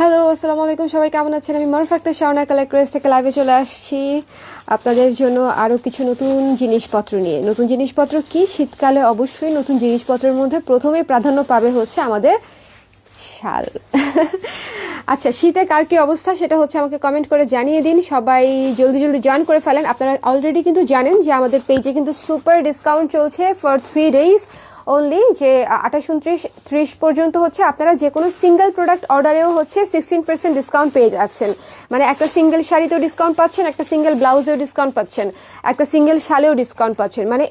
Hello, আসসালামু আলাইকুম। সবাই কেমন আছেন? আমি মারুফ আক্তার শাওনা কালেক্টরেস থেকে লাইভে চলে আসছি আপনাদের জন্য আরও কিছু নতুন জিনিসপত্র নিয়ে। নতুন জিনিসপত্র কি? শীতকালে অবশ্যই নতুন জিনিসপত্রের মধ্যে প্রথমেই প্রাধান্য পাবে হচ্ছে আমাদের শাল। আচ্ছা, শীতে কার কি অবস্থা সেটা হচ্ছে আমাকে কমেন্ট করে জানিয়ে দিন। সবাই জলদি জলদি জয়েন করে ফেলেন। আপনারা অলরেডি কিন্তু জানেন যে আমাদের পেজে কিন্তু সুপার ডিসকাউন্ট চলছে ফর 3 days অনলি, যে 28-29-30 পর্যন্ত হচ্ছে আপনারা যে কোনো সিঙ্গেল প্রোডাক্ট অর্ডারেও হচ্ছে 16% ডিসকাউন্ট পেয়ে যাচ্ছেন। মানে একটা সিঙ্গেল শাড়িতেও ডিসকাউন্ট পাচ্ছেন, একটা সিঙ্গেল ব্লাউজেও ডিসকাউন্ট পাচ্ছেন, একটা সিঙ্গেল শালেও ডিসকাউন্ট পাচ্ছেন। মানে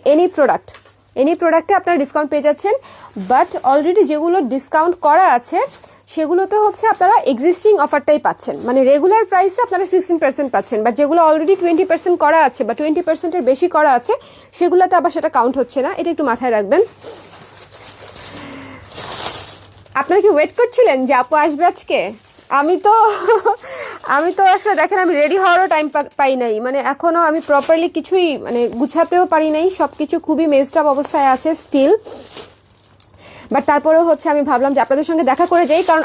এনি প্রোডাক্টে আপনারা ডিসকাউন্ট পেয়ে যাচ্ছেন। বাট অলরেডি যেগুলো ডিসকাউন্ট করা আছে সেগুলোতে হচ্ছে আপনারা এক্সিস্টিং অফারটাই পাচ্ছেন, মানে রেগুলার প্রাইসে আপনারা 16% পাচ্ছেন। বাট যেগুলো অলরেডি 20% করা আছে বা 20%-এর বেশি করা আছে সেগুলোতে আবার সেটা কাউন্ট হচ্ছে না। এটা একটু মাথায় রাখবেন। আপনারা কি ওয়েট করছিলেন যে আপু আসবে আজকে? আমি তো আমি তো আসলে দেখেন, আমি রেডি হওয়ারও টাইম পাই নাই। মানে এখনও আমি প্রপারলি কিছুই মানে গুছাতেও পারি নাই, সব কিছু খুবই মেজড আপ অবস্থায় আছে স্টিল। বাট তারপরেও হচ্ছে আমি ভাবলাম যে আপনাদের সঙ্গে দেখা করে যাই, কারণ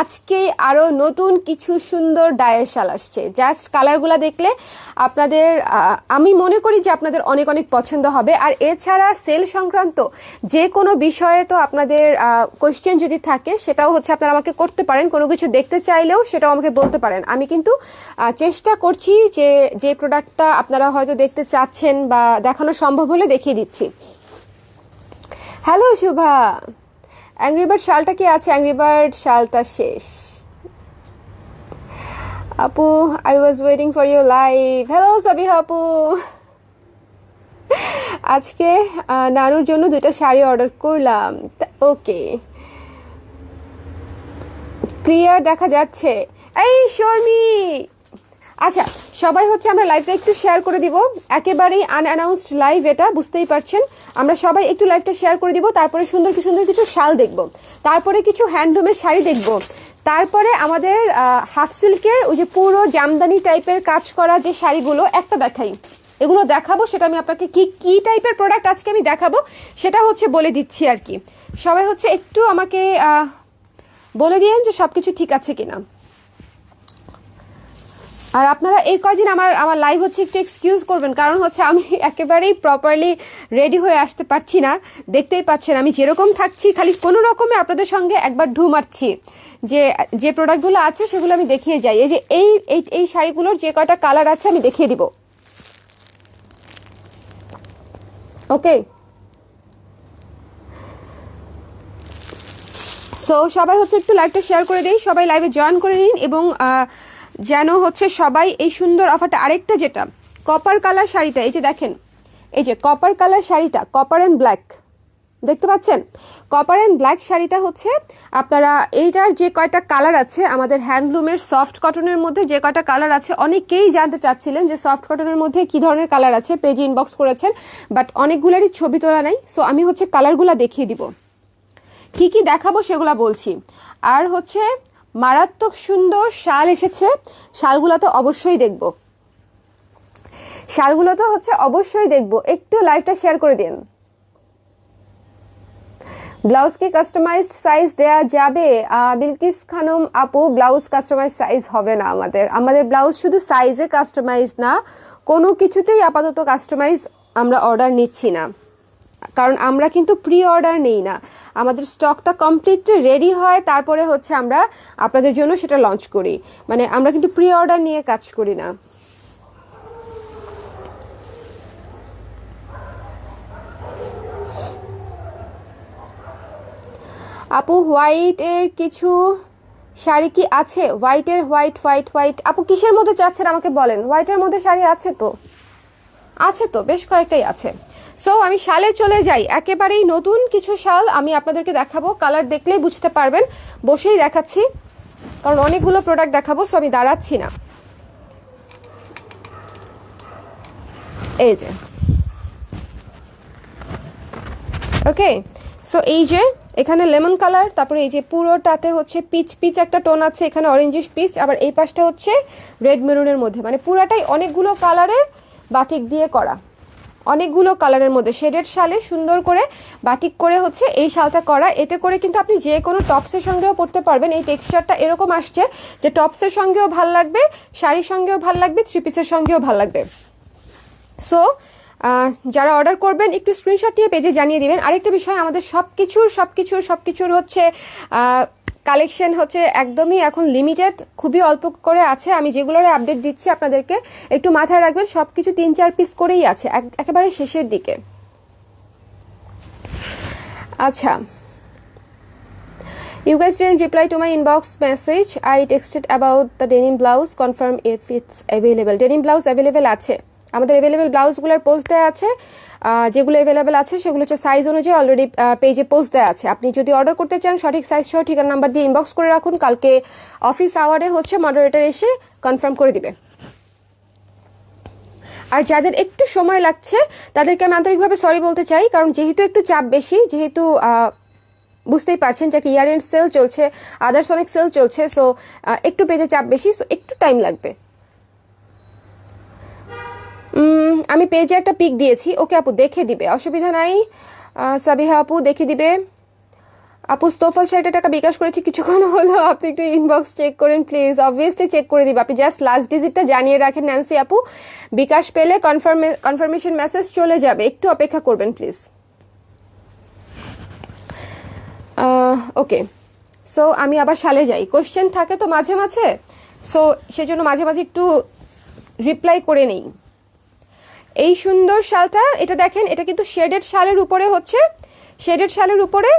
আজকেই আরও নতুন কিছু সুন্দর ডায়ের শাল আসছে। জাস্ট কালারগুলো দেখলে আপনাদের আমি মনে করি যে আপনাদের অনেক অনেক পছন্দ হবে। আর এছাড়া সেল সংক্রান্ত যে কোনো বিষয়ে তো আপনাদের কোয়েশ্চেন যদি থাকে সেটাও হচ্ছে আপনারা আমাকে করতে পারেন। কোনো কিছু দেখতে চাইলেও সেটাও আমাকে বলতে পারেন। আমি কিন্তু চেষ্টা করছি যে প্রোডাক্টটা আপনারা হয়তো দেখতে চাচ্ছেন বা দেখানো সম্ভব হলে দেখিয়ে দিচ্ছি। হ্যালো শুভা, অ্যাংরিবার্ড শালটা কি আছে? অ্যাংরিবার্ড শালটা শেষ আপু। I was waiting for your live. Hello Sabiha আপু। আজকে নানুর জন্য 2টা শাড়ি অর্ডার করলাম। ওকে, ক্লিয়ার দেখা যাচ্ছে। এই শর্মি, আচ্ছা সবাই হচ্ছে আমরা লাইভটা একটু শেয়ার করে দিব। একেবারেই আনঅ্যানাউন্সড লাইভ, এটা বুঝতেই পারছেন। আমরা সবাই একটু লাইভটা শেয়ার করে দিব, তারপরে সুন্দর কিছু শাল দেখব, তারপরে কিছু হ্যান্ডলুমের শাড়ি দেখব, তারপরে আমাদের হাফ সিল্কের ওই যে পুরো জামদানি টাইপের কাজ করা যে শাড়িগুলো একটা দেখাই, এগুলো দেখাবো। সেটা আমি আপনাকে কি টাইপের প্রোডাক্ট আজকে আমি দেখাবো সেটা হচ্ছে বলে দিচ্ছি আর কি। সবাই হচ্ছে একটু আমাকে বলে দিয়েন যে সব কিছু ঠিক আছে কিনা। আর আপনারা এই কয়দিন আমার লাইভ হচ্ছে একটু এক্সকিউজ করবেন, কারণ হচ্ছে আমি একেবারেই প্রপারলি রেডি হয়ে আসতে পারছি না। দেখতেই পাচ্ছেন আমি যেরকম থাকছি, খালি কোনো রকমে আপনাদের সঙ্গে একবার ঢু মারছি। যে প্রোডাক্টগুলো আছে সেগুলো আমি দেখিয়ে যাই। এই যে এই শাড়িগুলোর যে কয়টা কালার আছে আমি দেখিয়ে দিব। ওকে, সো সবাই হচ্ছে একটু লাইভটা শেয়ার করে দিই, সবাই লাইভে জয়েন করে নিন। এবং যেন হচ্ছে সবাই এই সুন্দর অফারটা, আরেকটা যেটা কপার কালার শাড়িটা, এই যে দেখেন, এই যে কপার কালার শাড়িটা, কপার অ্যান্ড ব্ল্যাক দেখতে পাচ্ছেন। কপার অ্যান্ড ব্ল্যাক শাড়িটা হচ্ছে আপনারা এইটার যে কয়টা কালার আছে, আমাদের হ্যান্ডলুমের সফট কটনের মধ্যে যে কয়টা কালার আছে, অনেকেই জানতে চাচ্ছিলেন যে সফট কটনের মধ্যে কি ধরনের কালার আছে, পেজে ইনবক্স করেছেন। বাট অনেকগুলোরই ছবি তোলা নাই, সো আমি হচ্ছে কালারগুলো দেখিয়ে দিব। কি কি দেখাবো সেগুলো বলছি। আর হচ্ছে মারাত্মক সুন্দর শাল এসেছে, শালগুলো তো অবশ্যই দেখবো। একটু লাইভটা শেয়ার করে দিন। ব্লাউজ কি কাস্টমাইজড সাইজ দেয়া যাবে? বিলকিস খানম আপু, ব্লাউজ কাস্টমাইজ সাইজ হবে না। আমাদের ব্লাউজ শুধু সাইজে কাস্টমাইজ না, কোনো কিছুতেই আপাতত কাস্টমাইজ আমরা অর্ডার নিচ্ছি না, কারণ আমরা কিন্তু প্রি অর্ডার নেই না। আমাদের স্টকটা কমপ্লিট রেডি হয়, তারপরে হচ্ছে আমরা আপনাদের জন্য সেটা লঞ্চ করি। মানে আমরা কিন্তু প্রি অর্ডার নিয়ে কাজ করি না। আপু হোয়াইটের কিছু শাড়ি কি আছে? হোয়াইট আপু কিসের মধ্যে চাচ্ছেন আমাকে বলেন। হোয়াইটের মধ্যে শাড়ি আছে তো বেশ কয়েকটাই আছে। সো আমি শালে চলে যাই। একেবারেই নতুন কিছু শাল আমি আপনাদেরকে দেখাবো, কালার দেখলেই বুঝতে পারবেন। বসেই দেখাচ্ছি, কারণ অনেকগুলো প্রোডাক্ট দেখাবো, সো আমি দাঁড়াচ্ছি না। এই যে ওকে, সো এই যে এখানে লেমন কালার, তারপরে এই যে পুরোটাতে হচ্ছে পিচ একটা টোন আছে, এখানে অরেঞ্জিশ পিচ, আবার এই পাশটা হচ্ছে রেড মেরুনের মধ্যে, মানে পুরাটাই অনেকগুলো কালারের বাটিক দিয়ে করা। অনেকগুলো কালারের মধ্যে শেডেড শালে সুন্দর করে বাটিক করে হচ্ছে এই শালটা করা। এতে করে কিন্তু আপনি যে কোনো টপসের সঙ্গেও পরতে পারবেন। এই টেক্সচারটা এরকম আসছে যে টপসের সঙ্গেও ভাল লাগবে, শাড়ির সঙ্গেও ভাল লাগবে, থ্রি পিসের সঙ্গেও ভাল লাগবে। সো যারা অর্ডার করবেন একটু স্ক্রিনশট দিয়ে পেজে জানিয়ে দিবেন। আরেকটা বিষয়, আমাদের সব কিছুর হচ্ছে কালেকশন হচ্ছে একদমই এখন লিমিটেড, খুবই অল্প করে আছে। আমি যেগুলোর আপডেট দিচ্ছি আপনাদেরকে একটু মাথায় রাখবেন, সব কিছু 3-4 পিস করেই আছে একেবারে শেষের দিকে। আচ্ছা, you guys didn't reply to my inbox message. I texted about the denim blouse, confirm if it's available. denim blouse available আছে, আমাদের অ্যাভেলেবেল ব্লাউজগুলোর পোস্ট দেওয়া আছে। যেগুলো অ্যাভেলেবেল আছে সেগুলো হচ্ছে সাইজ অনুযায়ী অলরেডি পেজে পোস্ট দেওয়া আছে। আপনি যদি অর্ডার করতে চান সঠিক সাইজ সহ ঠিকানা নাম্বার দিয়ে ইনবক্স করে রাখুন, কালকে অফিস আওয়ারে হচ্ছে মডারেটর এসে কনফার্ম করে দিবে। আর যাদের একটু সময় লাগছে তাদেরকে আমি আন্তরিকভাবে সরি বলতে চাই, কারণ যেহেতু একটু চাপ বেশি, যেহেতু বুঝতেই পারছেন যে ইয়ার এন্ড সেল চলছে, আদার্স অনেক সেল চলছে, সো একটু পেজে চাপ বেশি, সো একটু টাইম লাগবে। আমি পেজে একটা পিক দিয়েছি, ওকে আপু দেখে দিবে, অসুবিধা নাই। সাবিহা আপু দেখে দিবে। আপু স্টোফল শাড়িটা টাকা বিকাশ করেছি কিছুক্ষণ হলো, আপনি একটু ইনবক্স চেক করেন প্লিজ। অবভিয়াসলি চেক করে দিবে, আপনি জাস্ট লাস্ট ডিজিটটা জানিয়ে রাখেন ন্যান্সি আপু, বিকাশ পেলে কনফার্মেশন মেসেজ চলে যাবে, একটু অপেক্ষা করবেন প্লিজ। ওকে, সো আমি আবার শালে যাই, কোশ্চেন থাকে তো মাঝে মাঝে, সো সেজন্য মাঝে মাঝে একটু রিপ্লাই করে নেই। এই সুন্দর শালটা, এটা দেখেন, এটা কিন্তু শেডেড শালের উপরে হচ্ছে, শেডেড শালের উপরে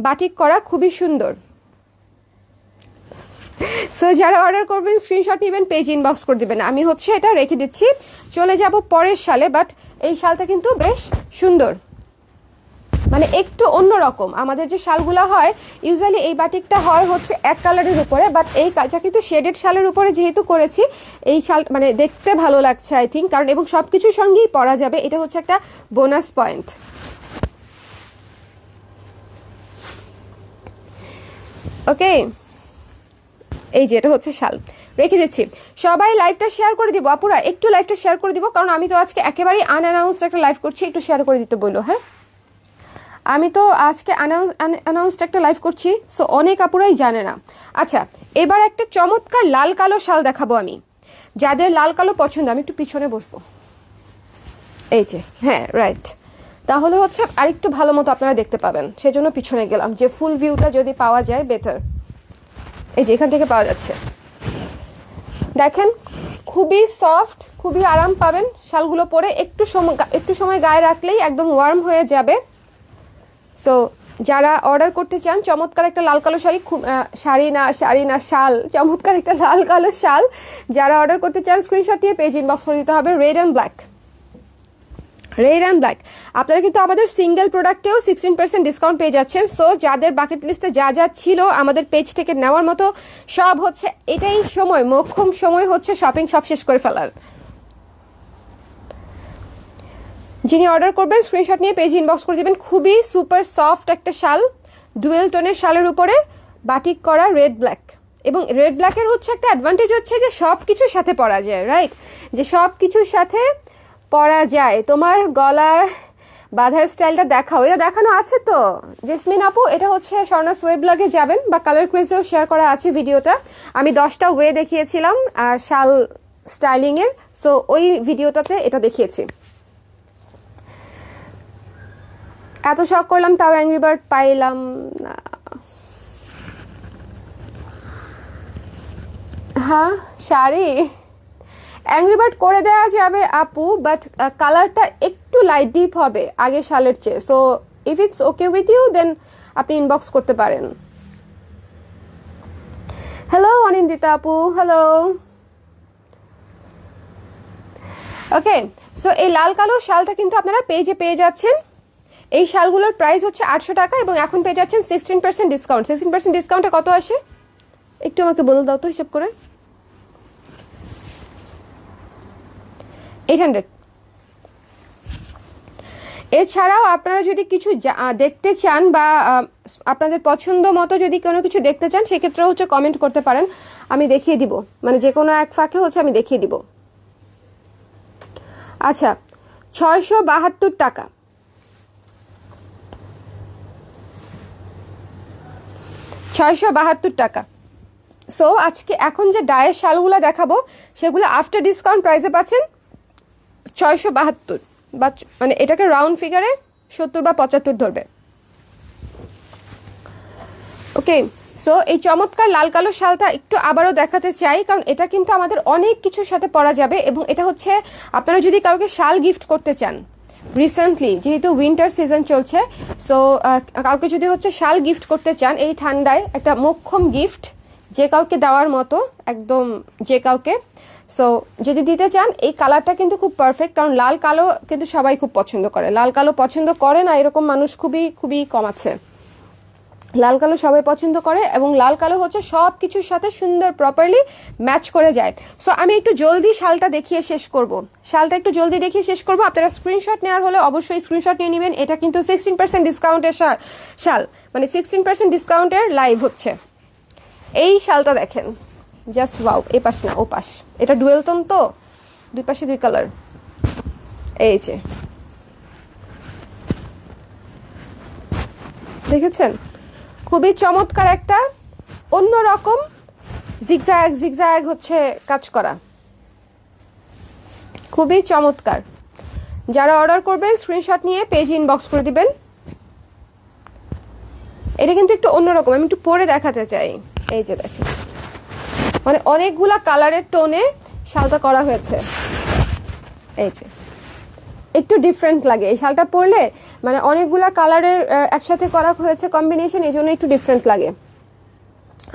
বাটিক করা, খুবই সুন্দর। সো যারা অর্ডার করবেন স্ক্রিনশট নেবেন, পেজ ইনবক্স করে দিবেন। আমি হচ্ছে এটা রেখে দিচ্ছি, চলে যাব পরের শালে। বাট এই শালটা কিন্তু বেশ সুন্দর, মানে একটু অন্যরকম। আমাদের যে শালগুলো হয় ইউজুয়ালি এই বাটিকটা হয় হচ্ছে এক কালারের উপরে, বাট এই কাজটা কিন্তু শেডেড শালের উপরে যেহেতু করেছি, এই শাল মানে দেখতে ভালো লাগছে আই থিঙ্ক, কারণ এবং সব কিছুর সঙ্গেই পরা যাবে, এটা হচ্ছে একটা বোনাস পয়েন্ট। ওকে, এই যে এটা হচ্ছে শাল, রেখে দিচ্ছি। সবাই লাইভটা শেয়ার করে দিব আপুরা, একটু লাইভটা শেয়ার করে দিব, কারণ আমি তো আজকে একেবারেই আনঅ্যানাউন্সড একটা লাইভ করছি, একটু শেয়ার করে দিতে বললো। হ্যাঁ, আমি তো আজকে অ্যানাউন্সড একটা লাইভ করছি, সো অনেক আপুরাই জানে না। আচ্ছা, এবার একটা চমৎকার লাল কালো শাল দেখাবো আমি। যাদের লাল কালো পছন্দ, আমি একটু পিছনে বসবো, এই যে, হ্যাঁ রাইট, তাহলে হচ্ছে আরেকটু ভালো মতো আপনারা দেখতে পাবেন, সেজন্য পিছনে গেলাম, যে ফুল ভিউটা যদি পাওয়া যায় বেটার। এই যে এখান থেকে পাওয়া যাচ্ছে, দেখেন খুবই সফট, খুবই আরাম পাবেন শালগুলো পরে। একটু সময় গায়ে রাখলেই একদম ওয়ার্ম হয়ে যাবে। সো যারা অর্ডার করতে চান চমৎকার একটা লাল কালো শাড়ি, খুব শাড়ি না শাল, চমৎকার একটা লাল কালো শাল, যারা অর্ডার করতে চান স্ক্রিনশট দিয়ে পেজ ইনবক্স করে দিতে হবে। Red and black, red and black. আপনারা কিন্তু আমাদের সিঙ্গেল প্রোডাক্টেও 16% ডিসকাউন্ট পেয়ে যাচ্ছেন। সো যাদের বাকেট লিস্টে যা যা ছিল আমাদের পেজ থেকে নেওয়ার মতো সব হচ্ছে, এটাই সময়, মোক্ষম সময় হচ্ছে শপিং সব শেষ করে ফেলার। যিনি অর্ডার করবেন স্ক্রিনশট নিয়ে পেজ ইনবক্স করে দেবেন। খুবই সুপার সফট একটা শাল, ডুয়েল টোনের শালের উপরে বাটিক করা রেড ব্ল্যাক। এবং রেড ব্ল্যাকের হচ্ছে একটা অ্যাডভান্টেজ হচ্ছে যে সব কিছুর সাথে পরা যায়, রাইট, যে সব কিছুর সাথে পরা যায়। তোমার গলার বাঁধার স্টাইলটা দেখাও, এটা দেখানো আছে তো জেসমিন আপু, এটা হচ্ছে স্বর্ণাস ওয়েব ব্লগে যাবেন বা কালার ক্রেজেও শেয়ার করা আছে ভিডিওটা। আমি 10টা ওয়ে দেখিয়েছিলাম শাল স্টাইলিংয়ের, সো ওই ভিডিওটাতে এটা দেখিয়েছি। এত শখ করলাম তাও অ্যাংরি বার্ড পাইলাম না। হ্যাঁ, শাড়ি অ্যাংরি বার্ড করে দেওয়া যাবে আপু, বাট কালারটা একটু লাইট ডিপ হবে আগে শালের চেয়ে। So if it's okay with you then আপনি ইনবক্স করতে পারেন। হ্যালো অনিন্দিতা আপু, হ্যালো। ওকে, সো এই লাল কালো শালটা কিন্তু আপনারা পেজে পেয়ে যাচ্ছেন। এই শালগুলোর প্রাইস হচ্ছে 800 টাকা এবং এখন পেয়ে যাচ্ছেন 16% ডিসকাউন্ট। 16% ডিসকাউন্টে কত আসে একটু আমাকে বলে দাও তো হিসাব করে। 800। এছাড়াও আপনারা যদি কিছু দেখতে চান বা আপনাদের পছন্দ মতো যদি কোনো কিছু দেখতে চান সেক্ষেত্রে হচ্ছে কমেন্ট করতে পারেন, আমি দেখিয়ে দিব, মানে যে কোনো এক ফাঁকে হচ্ছে আমি দেখিয়ে দিব। আচ্ছা, 672 টাকা। টাকা। সো আজকে এখন যে ডায়ের শালগুলো দেখাবো সেগুলো আফটার ডিসকাউন্ট প্রাইসে পাচ্ছেন 672, বা মানে এটাকে রাউন্ড ফিগারে 70 বা 75 ধরবে। ওকে, সো এই চমৎকার লাল কালো শালটা একটু আবারও দেখাতে চাই, কারণ এটা কিন্তু আমাদের অনেক কিছুর সাথে পরা যাবে, এবং এটা হচ্ছে আপনারা যদি কাউকে শাল গিফট করতে চান রিসেন্টলি, যেহেতু উইন্টার সিজন চলছে, সো কাউকে যদি হচ্ছে শাল গিফট করতে চান এই ঠান্ডায়, একটা মোক্ষম গিফট যে কাউকে দেওয়ার মতো, একদম যে কাউকে, সো যদি দিতে চান এই কালারটা কিন্তু খুব পারফেক্ট, কারণ লাল কালো কিন্তু সবাই খুব পছন্দ করে। লাল কালো পছন্দ করে না এরকম মানুষ খুবই খুবই কম আছে। লাল কালো সবাই পছন্দ করে, এবং লাল কালো হচ্ছে সব কিছুর সাথে সুন্দর প্রপারলি ম্যাচ করে যায়। সো আমি একটু জলদি শালটা দেখিয়ে শেষ করব, শালটা একটু জলদি দেখিয়ে শেষ করব। আপনারা স্ক্রিনশট নেওয়ার হলে অবশ্যই স্ক্রিনশট নিয়ে নেবেন। এটা কিন্তু 16% ডিসকাউন্টের শাল, মানে 16% ডিসকাউন্টের লাইভ হচ্ছে। এই শালটা দেখেন, জাস্ট ওয়াও। এ পাশ না ও পাশ, এটা ডুয়েল টোন তো, দুই পাশে দুই কালার। এই যে দেখেছেন, খুবই চমৎকার একটা অন্যরকম জিগজ্যাগ জিগজ্যাগ হচ্ছে কাজ করা, খুবই চমৎকার। যারা অর্ডার করবেন স্ক্রিনশট নিয়ে পেজ ইনবক্স করে দিবেন। এটা কিন্তু একটু অন্যরকম, আমি একটু পরে দেখাতে চাই। এই যে দেখেন, মানে অনেকগুলা কালারের টোনে শালটা করা হয়েছে। এই যে একটু ডিফারেন্ট লাগে এই শালটা পরলে, মানে অনেকগুলা কালারের একসাথে করা হয়েছে কম্বিনেশন, এই জন্য একটু ডিফারেন্ট লাগে।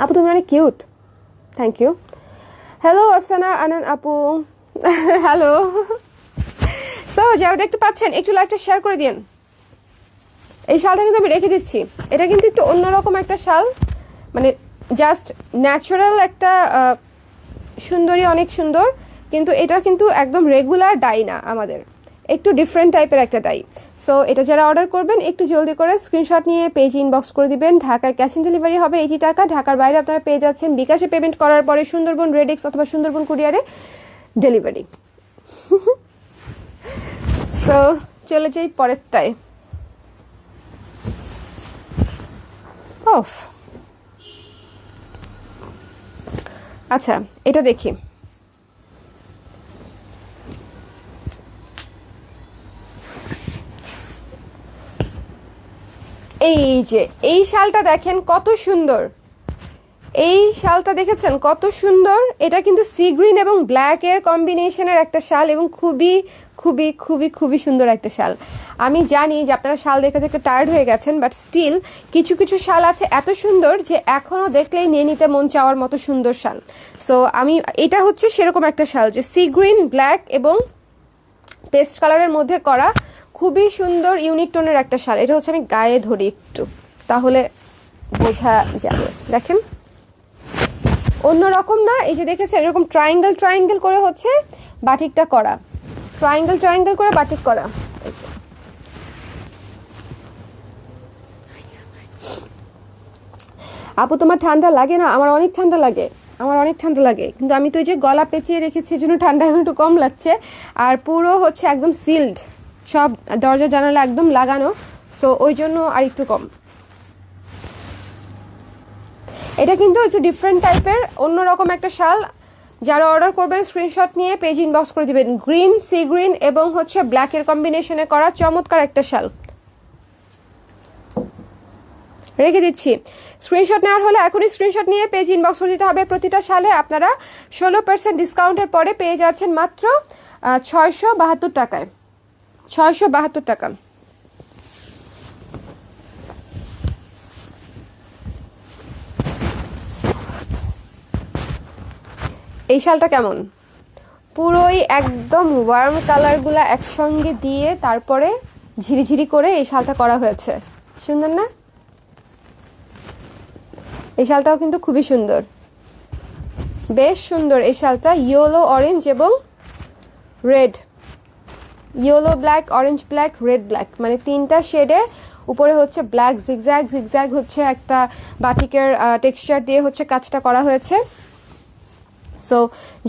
আপু তুমি অনেক cute, thank you. Hello Afsana Anan আপু, হ্যালো। সো যারা দেখতে পাচ্ছেন একটু লাইভটা শেয়ার করে দিন। এই শালটা কিন্তু আমি রেখে দিচ্ছি, এটা কিন্তু একটু অন্যরকম একটা শাল, মানে জাস্ট ন্যাচারাল একটা সুন্দরী, অনেক সুন্দর, কিন্তু এটা কিন্তু একদম রেগুলার ডাই না, আমাদের একটু ডিফারেন্ট টাইপের একটা ডাই। সো এটা যারা অর্ডার করবেন একটু জলদি করে স্ক্রিনশট নিয়ে পেজ ইনবক্স করে দিবেন। ঢাকায় ক্যাশ অন ডেলিভারি হবে 80 টাকা, ঢাকার বাইরে আপনারা পেয়ে যাচ্ছেন বিকাশে পেমেন্ট করার পরে সুন্দরবন রেডিক্স অথবা সুন্দরবন কুরিয়ারে ডেলিভারি। সো চলে যাই পরেরটায়। অফ, আচ্ছা এটা দেখি। এই যে এই শালটা দেখেন কত সুন্দর, এই শালটা দেখেছেন কত সুন্দর। এটা কিন্তু সি গ্রিন এবং ব্ল্যাক এর কম্বিনেশনের একটা শাল, এবং খুবই খুবই খুবই খুবই সুন্দর একটা শাল। আমি জানি যে আপনারা শাল দেখে দেখে টায়ার্ড হয়ে গেছেন, বাট স্টিল কিছু কিছু শাল আছে এত সুন্দর যে এখনও দেখলেই নিয়ে নিতে মন চাওয়ার মতো সুন্দর শাল। সো আমি এটা হচ্ছে সেরকম একটা শাল যে সি গ্রিন, ব্ল্যাক এবং পেস্ট কালারের মধ্যে করা, খুবই সুন্দর ইউনিক টোনের একটা শাল। এটা হচ্ছে আমি গায়ে ধরি একটু, তাহলে বোঝা যাবে। দেখেন অন্যরকম না, এই যে দেখেছেন এরকম ট্রায়াঙ্গেল ট্রায়াঙ্গেল করে হচ্ছে বাটিকটা করা, ট্রায়াঙ্গেল ট্রায়াঙ্গেল করে বাটিক করা। আপু তোমার ঠান্ডা লাগে না? আমার অনেক ঠান্ডা লাগে, আমার অনেক ঠান্ডা লাগে, কিন্তু আমি তো ওই যে গলা পেঁচিয়ে রেখেছি এই জন্য ঠান্ডা এখন একটু কম লাগছে। আর পুরো হচ্ছে একদম সিল্ড, সব দরজা জানালা একদম লাগানো, সো ওই জন্য আর একটু কম। এটা কিন্তু একটু ডিফারেন্ট টাইপের অন্যরকম একটা শাল। যারা অর্ডার করবেন স্ক্রিনশট নিয়ে পেজ ইনবক্স করে দিবেন। গ্রিন, সি গ্রিন এবং হচ্ছে ব্ল্যাকের কম্বিনেশনে করা চমৎকার একটা শাল রেখে দিচ্ছি। স্ক্রিনশট নেওয়ার হলে এখনই স্ক্রিনশট নিয়ে পেজ ইনবক্স করে দিতে হবে। প্রতিটা শালে আপনারা 16% ডিসকাউন্টের পরে পেয়ে যাচ্ছেন মাত্র 672 টাকায়, 672 টাকা। এই শালটা কেমন? পুরোই একদম ওয়ার্ম কালারগুলো একসঙ্গে দিয়ে তারপরে ঝিরিঝিরি করে এই শালটা করা হয়েছে, সুন্দর না? এই শালটাও কিন্তু খুবই সুন্দর, বেশ সুন্দর। এই শালটা ইয়েলো, অরেঞ্জ এবং red, yellow black, orange black, red black, মানে তিনটা শেডে উপরে হচ্ছে ব্ল্যাক জিগজ্যাগ জিগজ্যাগ হচ্ছে একটা বাটিকের টেক্সচার দিয়ে হচ্ছে কাজটা করা হয়েছে। সো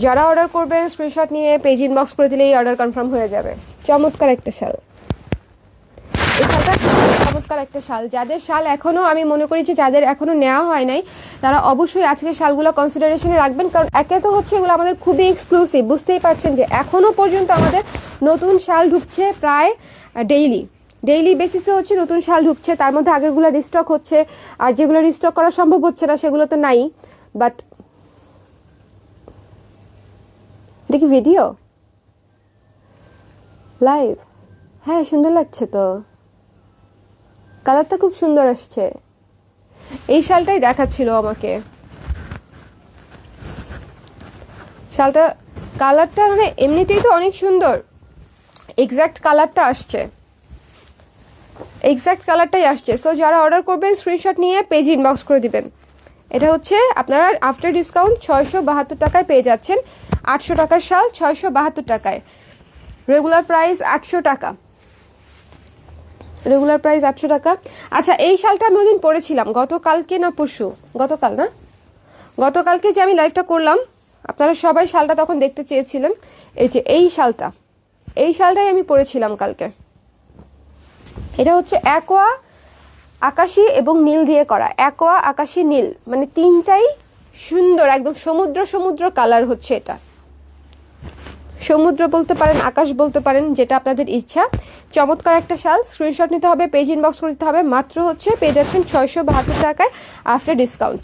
যারা অর্ডার করবেন স্ক্রিনশট নিয়ে পেজ ইনবক্স করে দিলেই অর্ডার কনফার্ম হয়ে যাবে। চমৎকার একটা শাল, এই শালটা চমৎকার একটা শাল। যাদের শাল এখনও আমি মনে করি যে যাদের এখনও নেওয়া হয় নাই তারা অবশ্যই আজকে শালগুলো কনসিডারেশনে রাখবেন, কারণ একে তো হচ্ছে এগুলো আমাদের খুবই এক্সক্লুসিভ। বুঝতেই পারছেন যে এখনও পর্যন্ত আমাদের নতুন শাল ঢুকছে প্রায় ডেইলি বেসিসে হচ্ছে নতুন শাল ঢুকছে, তার মধ্যে আগেরগুলো রিস্টক হচ্ছে, আর যেগুলো রিস্টক করা সম্ভব হচ্ছে না সেগুলো তো নাই। বাট দেখি ভিডিও লাইভ, হ্যাঁ সুন্দর লাগছে তো, কালারটা খুব সুন্দর আসছে। এই শালটাই দেখাচ্ছিল আমাকে, শালটা কালারটা মানে এমনিতেই তো অনেক সুন্দর, এক্স্যাক্ট কালারটা আসছে, এক্স্যাক্ট কালারটাই আসছে। সো যারা অর্ডার করবেন স্ক্রিনশট নিয়ে পেজ ইনবক্স করে দিবেন। এটা হচ্ছে আপনারা আফটার ডিসকাউন্ট 672 টাকায় পেয়ে যাচ্ছেন। 800 টাকার শাল 672 টাকায়, রেগুলার প্রাইস 800 টাকা, রেগুলার প্রাইস 800 টাকা। আচ্ছা এই শালটা আমি ওদিন পরেছিলাম, গতকালকে না পরশু, গতকাল না, গতকালকে যে আমি লাইভটা করলাম আপনারা সবাই শালটা তখন দেখতে চেয়েছিলেন। এই যে এই শালটাই আমি পরেছিলাম কালকে। এটা হচ্ছে অ্যাকোয়া, আকাশি এবং নীল দিয়ে করা, অ্যাকোয়া, আকাশি, নীল, মানে তিনটাই সুন্দর একদম সমুদ্র কালার হচ্ছে। এটা সমুদ্র বলতে পারেন, আকাশ বলতে পারেন, যেটা আপনাদের ইচ্ছা। চমৎকার একটা শাল, স্ক্রিনশট নিতে হবে, পেজ ইনবক্স করে দিতে হবে। মাত্র হচ্ছে পেয়ে যাচ্ছেন 672 টাকায় আফটার ডিসকাউন্ট।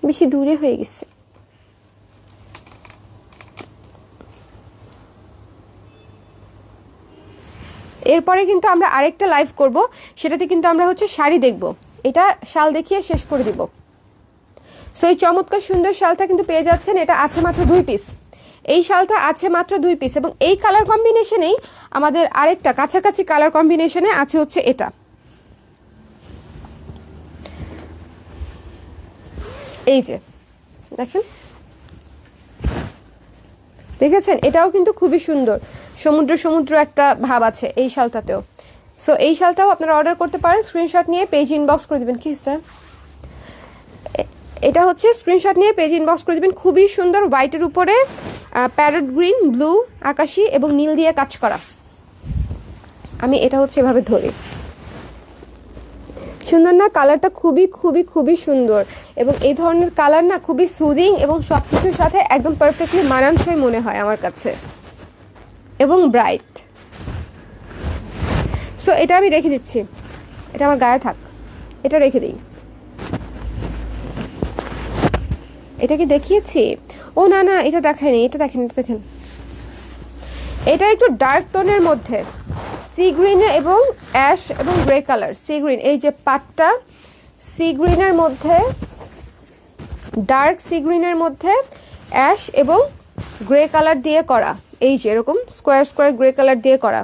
বেশি দূরে হয়ে গেছে। এরপরে কিন্তু আমরা আরেকটা লাইভ করব, সেটাতে কিন্তু আমরা হচ্ছে শাড়ি দেখব। এটা শাল দেখিয়ে শেষ করে দিব। সো এই চমৎকার সুন্দর শালটা কিন্তু পেয়ে যাচ্ছেন, এটা আছে মাত্র 2 পিস। এই শালটা আছে মাত্র 2 পিস, এবং এই কালার কম্বিনেশনেই আমাদের আরেকটা কাছাকাছি কালার কম্বিনেশনে আছে হচ্ছে এটা। এই যে দেখেন, দেখেছেন, এটাও কিন্তু খুবই সুন্দর, সমুদ্র একটা ভাব আছে এই শালটাতেও। সো এই শালটাও আপনারা অর্ডার করতে পারেন, স্ক্রিনশট নিয়ে পেজ ইনবক্স করে দিবেন। কি স্যার, এটা হচ্ছে স্ক্রিনশট নিয়ে পেজ ইনবক্স করে দিবেন। খুবই সুন্দর, হোয়াইটের উপরে প্যারট গ্রিন, ব্লু, আকাশি এবং নীল দিয়ে কাজ করা। আমি এটা হচ্ছে এভাবে ধরি, সুন্দর না কালারটা? খুবই সুন্দর, এবং এই ধরনের কালার না খুবই সুদিং এবং সব কিছুর সাথে একদম পারফেক্টলি মানানসই মনে হয় আমার কাছে, এবং ব্রাইট। সো এটা আমি রেখে দিচ্ছি, এটা আমার গায়ে থাক, এটা রেখে দিই। এটা কি দেখিয়েছি? ও না, এটা দেখায়নি, এটা দেখেন, এটা দেখেন, এটা একটু ডার্ক টোনের মধ্যে, সি গ্রিন এবং অ্যাশ এবং গ্রে কালার। সি গ্রিন, এই যে পাটটা সি গ্রিনের মধ্যে, ডার্ক সি গ্রিনের মধ্যে অ্যাশ এবং গ্রে কালার দিয়ে করা, এই যে এরকম স্কোয়ার গ্রে কালার দিয়ে করা।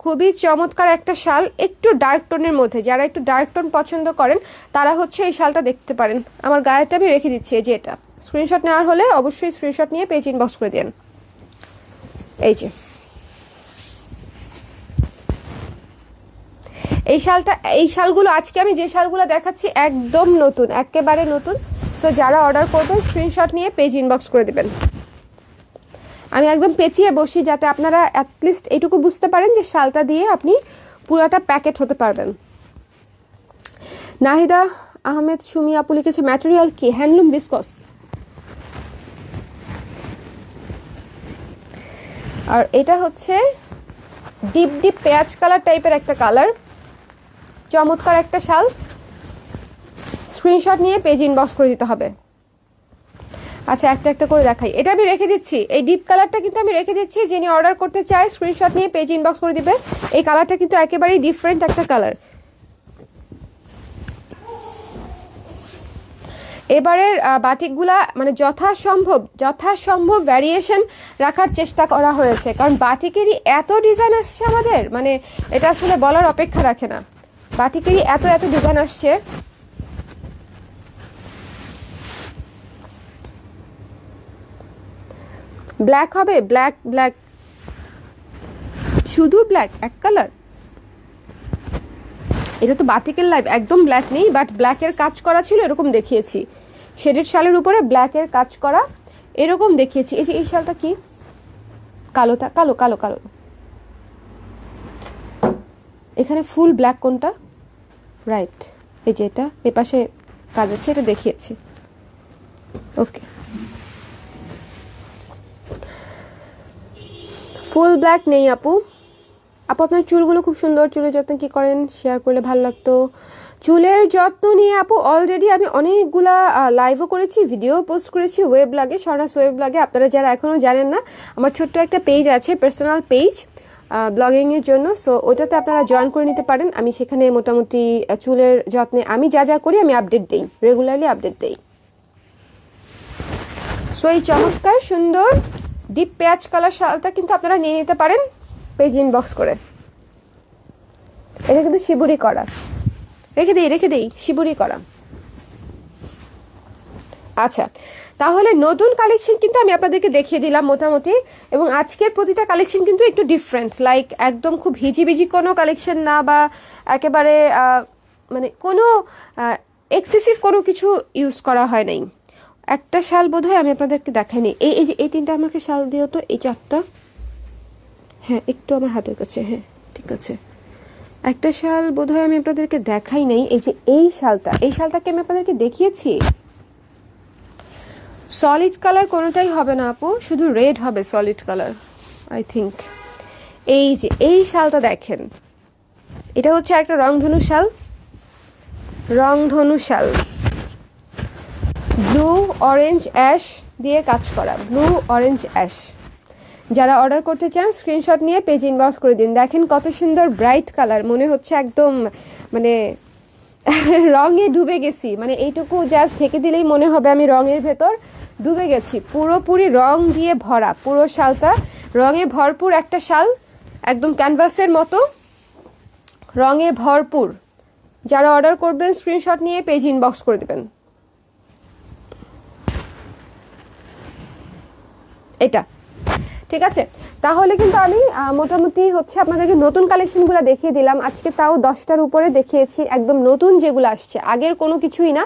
খুবই চমৎকার একটা শাল, একটু ডার্ক টোনের মধ্যে। যারা একটু ডার্ক টোন পছন্দ করেন তারা হচ্ছে এই শালটা দেখতে পারেন। আমার গায়েটা আমি রেখে দিচ্ছি, এই যে এটা। স্ক্রিনশট নেওয়ার হলে অবশ্যই স্ক্রিনশট নিয়ে পেজ ইনবক্স করে দেন। এই যে এই শালগুলো আজকে আমি যে শালগুলো দেখাচ্ছি একদম নতুন, একেবারে নতুন। সো যারা অর্ডার করবেন স্ক্রিনশট নিয়ে পেজ ইনবক্স করে দেবেন। আমি একদম পেঁচিয়ে বসি যাতে আপনারা অ্যাটলিস্ট এইটুকু বুঝতে পারেন যে শালটা দিয়ে আপনি পুরাটা প্যাকেট হতে পারবেন। নাহিদা আহমেদ সুমি আপু লিখেছে ম্যাটেরিয়াল কি? Handloom viscose. আর এটা হচ্ছে ডিপ পেঁয়াজ কালার টাইপের একটা কালার, চমৎকার একটা শাল। স্ক্রিনশট নিয়ে পেজ ইনবক্স করে দিতে হবে। আচ্ছা একটা করে দেখাই, এটা আমি রেখে দিচ্ছি, এই ডিপ কালারটা কিন্তু আমি রেখে দিচ্ছি। যিনি অর্ডার করতে চায় স্ক্রিনশট নিয়ে পেজ ইনবক্স করে দিবে। এই কালারটা কিন্তু একেবারেই ডিফারেন্ট একটা কালার। এবারের বাটিকগুলা মানে যথাসম্ভব ভ্যারিয়েশন রাখার চেষ্টা করা হয়েছে, কারণ বাটিকেরই এত ডিজাইন আসছে আমাদের, মানে এটা আসলে বলার অপেক্ষা রাখে না। বাটিকেরই এত ডিজাইন আসছে। ব্ল্যাক হবে, ব্ল্যাক শুধু ব্ল্যাক এক কালার। এটা তো বাটিকের লাইভ, একদম ব্ল্যাক নেই, বাট ব্ল্যাকের কাজ করা ছিল, এরকম দেখিয়েছি। শেডেড শালের উপরে ব্ল্যাকের কাজ করা এরকম দেখিয়েছি। এই যে এই শালটা কি, কালোটা, কালো কালো কালো, এখানে ফুল ব্ল্যাক কোনটা, রাইট, এই যে এটা এপাশে কাজ আছে, এটা দেখিয়েছি। ওকে, ফুল ব্ল্যাক নেই আপু। আপু আপনার চুলগুলো খুব সুন্দর, চুলের যত্ন কি করেন শেয়ার করলে ভালো লাগতো। চুলের যত্ন নিয়ে আপু অলরেডি আমি অনেকগুলা লাইভও করেছি, ভিডিও পোস্ট করেছি ওয়েব ব্লগে, স্বর্ণাস ওয়েব ব্লগে। আপনারা যারা এখনও জানেন না, আমার ছোট্ট একটা পেজ আছে, পার্সোনাল পেজ ব্লগিংয়ের জন্য, সো ওইটাতে আপনারা জয়েন করে নিতে পারেন। আমি সেখানে মোটামুটি চুলের যত্নে আমি যা যা করি আমি আপডেট দিই, রেগুলারলি আপডেট দিই। সো এই চমৎকার সুন্দর ডিপ পেঁয়াজ কালার শালটা কিন্তু আপনারা নিয়ে নিতে পারেন পেজ ইনবক্স করে। এটা কিন্তু শিবুরি করা, রেখে দেই শিবুরি করা। আচ্ছা, তাহলে নতুন কালেকশন কিন্তু আমি আপনাদেরকে দেখিয়ে দিলাম মোটামুটি, এবং আজকের প্রতিটা কালেকশন কিন্তু একটু ডিফারেন্ট, লাইক একদম খুব হিজিবিজি কোনো কালেকশন না, বা একেবারে মানে কোনো এক্সেসিভ কোনো কিছু ইউজ করা হয় নাই। একটা শাল বোধহয় আমি আপনাদেরকে দেখাইনি, এই যে এই তিনটা আমাকে শাল দিও তো, এই চারটা, হ্যাঁ একটু আমার হাতের কাছে, হ্যাঁ ঠিক আছে। একটা শাল বোধহয় আমি আপনাদেরকে দেখাই নাই, এই যে এই শালটাকে আমি আপনাদেরকে দেখিয়েছি। সলিড কালার কোনোটাই হবে না আপু, শুধু রেড হবে সলিড কালার আই থিঙ্ক। এই যে এই শালটা দেখেন, এটা হচ্ছে একটা রংধনু শাল, ব্লু অরেঞ্জ অ্যাশ দিয়ে কাজ করা, ব্লু অরেঞ্জ অ্যাশ। যারা অর্ডার করতে চান স্ক্রিনশট নিয়ে পেজ ইনবক্স করে দিন। দেখেন কত সুন্দর ব্রাইট কালার, মনে হচ্ছে একদম মানে রঙে ডুবে গেছি, মানে এইটুকু জাস্ট ঢেকে দিলেই মনে হবে আমি রঙের ভেতর ডুবে গেছি। পুরোপুরি রং দিয়ে ভরা, পুরো শালটা রঙে ভরপুর একটা শাল, একদম ক্যানভাসের মতো রঙে ভরপুর। যারা অর্ডার করবেন স্ক্রিনশট নিয়ে পেজ ইনবক্স করে দেবেন। এটা ঠিক আছে, তাহলে কিন্তু আমি মোটামুটি হচ্ছে আপনাদেরকে নতুন কালেকশনগুলো দেখিয়ে দিলাম আজকে, তাও 10টার উপরে দেখিয়েছি, একদম নতুন যেগুলো আসছে, আগের কোনো কিছুই না,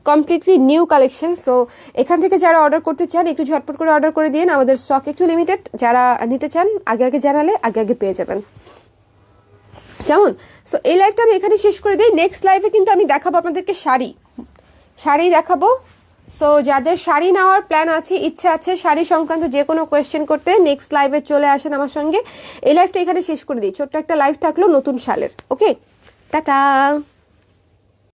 কমপ্লিটলি নিউ কালেকশন। সো এখান থেকে যারা অর্ডার করতে চান একটু ঝটপট করে অর্ডার করে দিন, আমাদের স্টক একটু লিমিটেড, যারা নিতে চান আগে জানালে আগে পেয়ে যাবেন, কেমন? সো এই লাইভটা আমি এখানে শেষ করে দিই। নেক্সট লাইভে কিন্তু আমি দেখাবো আপনাদেরকে শাড়ি দেখাবো। সো যাদের শাড়ি নেওয়ার প্ল্যান আছে, ইচ্ছা আছে শাড়ি সংক্রান্ত যে কোনো কোয়েশ্চেন করতে, নেক্সট লাইভে চলে আসেন আমার সঙ্গে। এই লাইভটা এখানে শেষ করে দিই, ছোট্ট একটা লাইভ থাকলো নতুন শালের। ওকে, টাটা।